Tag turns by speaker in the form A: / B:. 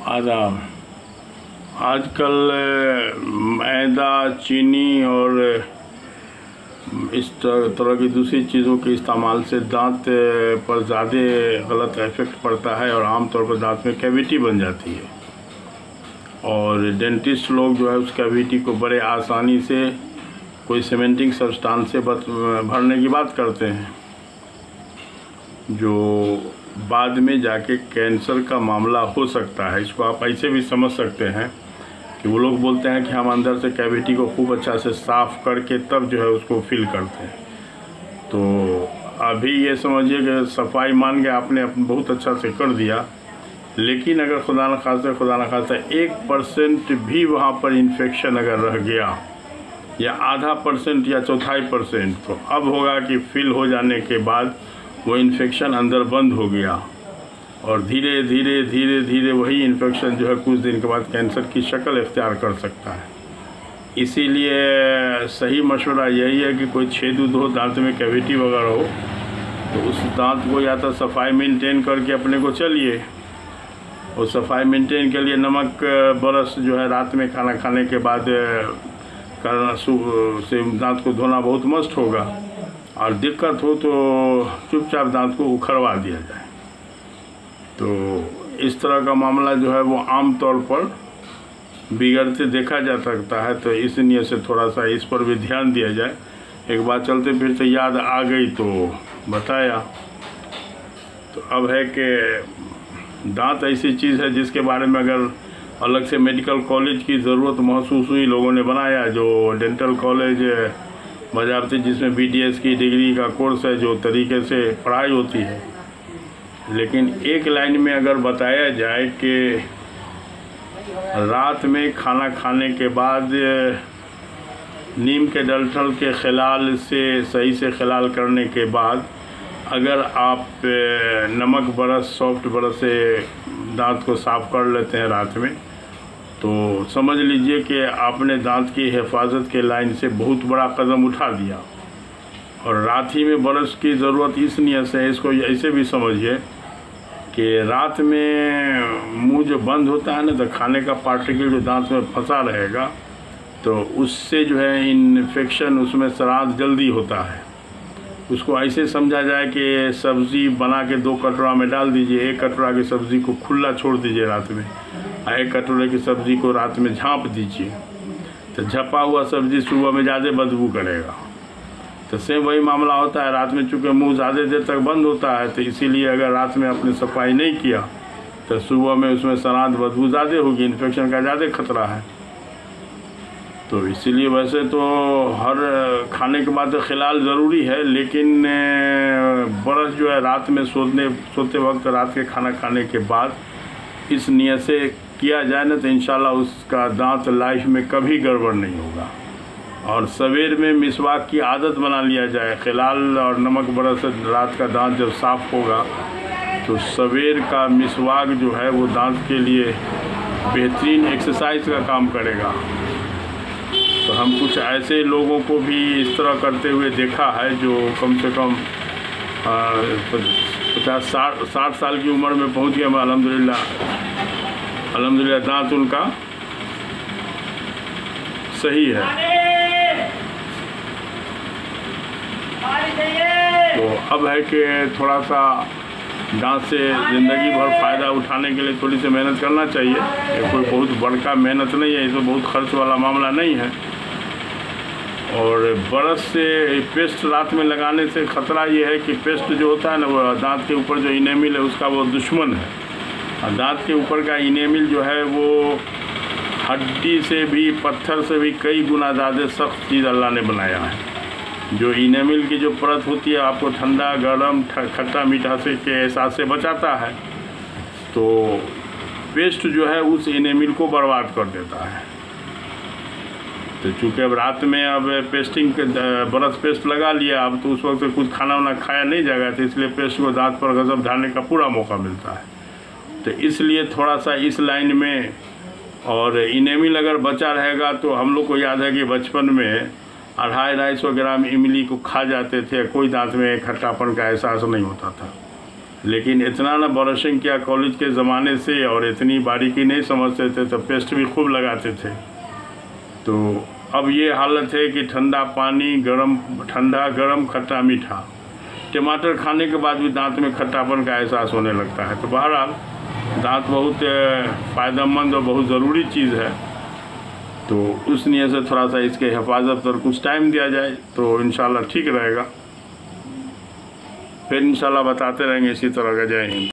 A: आदाब। आजकल मैदा, चीनी और इस तरह की दूसरी चीज़ों के इस्तेमाल से दांत पर ज़्यादा गलत इफ़ेक्ट पड़ता है और आमतौर पर दांत में कैविटी बन जाती है। और डेंटिस्ट लोग जो है उस कैविटी को बड़े आसानी से कोई सीमेंटिंग सब्सटेंस से भरने की बात करते हैं, जो बाद में जाके कैंसर का मामला हो सकता है। इसको आप ऐसे भी समझ सकते हैं कि वो लोग बोलते हैं कि हम अंदर से कैविटी को खूब अच्छा से साफ़ करके तब जो है उसको फिल करते हैं। तो अभी ये समझिए कि सफाई मान के आपने बहुत अच्छा से कर दिया, लेकिन अगर खुदा न खास्ता 1% भी वहाँ पर इन्फेक्शन अगर रह गया या आधा % या 1/4%, तो अब होगा कि फिल हो जाने के बाद वो इन्फेक्शन अंदर बंद हो गया और धीरे धीरे वही इन्फेक्शन जो है कुछ दिन के बाद कैंसर की शक्ल इख्तियार कर सकता है। इसीलिए सही मशवरा यही है कि कोई छेद हो, दांत में कैविटी वगैरह हो, तो उस दांत को या तो सफाई मेंटेन करके अपने को चलिए। और सफाई मेंटेन के लिए नमक ब्रश जो है रात में खाना खाने के बाद करना से दांत को धोना बहुत मस्त होगा। और दिक्कत हो तो चुपचाप दांत को उखड़वा दिया जाए। तो इस तरह का मामला जो है वो आम तौर पर बिगड़ते देखा जा सकता है, तो इस नियत से थोड़ा सा इस पर भी ध्यान दिया जाए। एक बात चलते फिरते याद आ गई तो बताया। तो अब है कि दांत ऐसी चीज़ है जिसके बारे में अगर अलग से मेडिकल कॉलेज की ज़रूरत महसूस हुई, लोगों ने बनाया जो डेंटल कॉलेज बजाबते, जिसमें BDS की डिग्री का कोर्स है, जो तरीके से पढ़ाई होती है। लेकिन एक लाइन में अगर बताया जाए कि रात में खाना खाने के बाद नीम के डंठल के खिलाल से सही से खिलाल करने के बाद अगर आप नमक ब्रश, सॉफ्ट ब्रश से दांत को साफ़ कर लेते हैं रात में, तो समझ लीजिए कि आपने दांत की हिफाजत के लाइन से बहुत बड़ा कदम उठा दिया। और रात ही में ब्रश की ज़रूरत इस नियत से है, इसको ऐसे भी समझिए कि रात में मुंह जो बंद होता है ना, तो खाने का पार्टिकल जो दांत में फंसा रहेगा, तो उससे जो है इन्फेक्शन, उसमें सराद जल्दी होता है। उसको ऐसे समझा जाए कि सब्ज़ी बना के 2 कटोरा में डाल दीजिए, 1 कटोरा की सब्ज़ी को खुला छोड़ दीजिए रात में, और 1 कटोरे की सब्ज़ी को रात में झाँप दीजिए। तो झपा हुआ सब्ज़ी सुबह में ज़्यादा बदबू करेगा। तो सेम वही मामला होता है, रात में चूँकि मुंह ज़्यादा देर तक बंद होता है, तो इसीलिए अगर रात में आपने सफाई नहीं किया तो सुबह में उसमें सराद बदबू ज़्यादा होगी, इन्फेक्शन का ज़्यादा खतरा है। तो इसीलिए वैसे तो हर खाने के बाद खिलाल ज़रूरी है, लेकिन ब्रश जो है रात में सोते वक्त, रात के खाना खाने के बाद इस नियत से किया जाए ना, तो इंशाल्लाह उसका दांत लाइफ में कभी गड़बड़ नहीं होगा। और सवेर में मिसवाक की आदत बना लिया जाए। खिलाल और नमक ब्रश से रात का दांत जब साफ़ होगा तो सवेर का मिसवाक जो है वो दांत के लिए बेहतरीन एक्सरसाइज का काम करेगा। तो हम कुछ ऐसे लोगों को भी इस तरह करते हुए देखा है जो कम से कम 50-60 साल की उम्र में पहुंच गए। अल्हम्दुलिल्लाह दांत उनका सही है। तो अब है कि थोड़ा सा दांत से ज़िंदगी भर फ़ायदा उठाने के लिए थोड़ी सी मेहनत करना चाहिए। ये कोई बहुत बड़का मेहनत नहीं है, इसमें बहुत खर्च वाला मामला नहीं है। और ब्रश से पेस्ट रात में लगाने से ख़तरा ये है कि पेस्ट जो होता है ना, वो दांत के ऊपर जो इनेमिल है उसका वो दुश्मन है। और दांत के ऊपर का इनेमिल जो है वो हड्डी से भी, पत्थर से भी कई गुना ज़्यादा सख्त चीज़ अल्लाह ने बनाया है। जो इनेमिल की जो परत होती है आपको ठंडा, गर्म, खट्टा मीठा से के एहसास से बचाता है। तो पेस्ट जो है उस इनेमिल को बर्बाद कर देता है। तो चूँकि अब रात में अब ब्रश पेस्ट लगा लिया, अब तो उस वक्त कुछ खाना वाना खाया नहीं जाएगा, तो इसलिए पेस्ट को दांत पर गजब ढालने का पूरा मौका मिलता है। तो इसलिए थोड़ा सा इस लाइन में, और इनेमिल अगर बचा रहेगा तो हम लोग को याद है कि बचपन में 250-250 ग्राम इमली को खा जाते थे, कोई दांत में खट्टापन का एहसास नहीं होता था। लेकिन इतना ना ब्रशिंग किया कॉलेज के ज़माने से, और इतनी बारीकी नहीं समझते थे, तो पेस्ट भी खूब लगाते थे। तो अब ये हालत है कि ठंडा पानी, ठंडा गरम, खट्टा मीठा, टमाटर खाने के बाद भी दांत में खट्टापन का एहसास होने लगता है। तो बहरहाल दांत बहुत फ़ायदेमंद और बहुत ज़रूरी चीज़ है। तो उस नियत से थोड़ा सा इसके हिफाजत पर कुछ टाइम दिया जाए तो इंशाल्लाह ठीक रहेगा। फिर इंशाल्लाह बताते रहेंगे इसी तरह का। जय हिंद।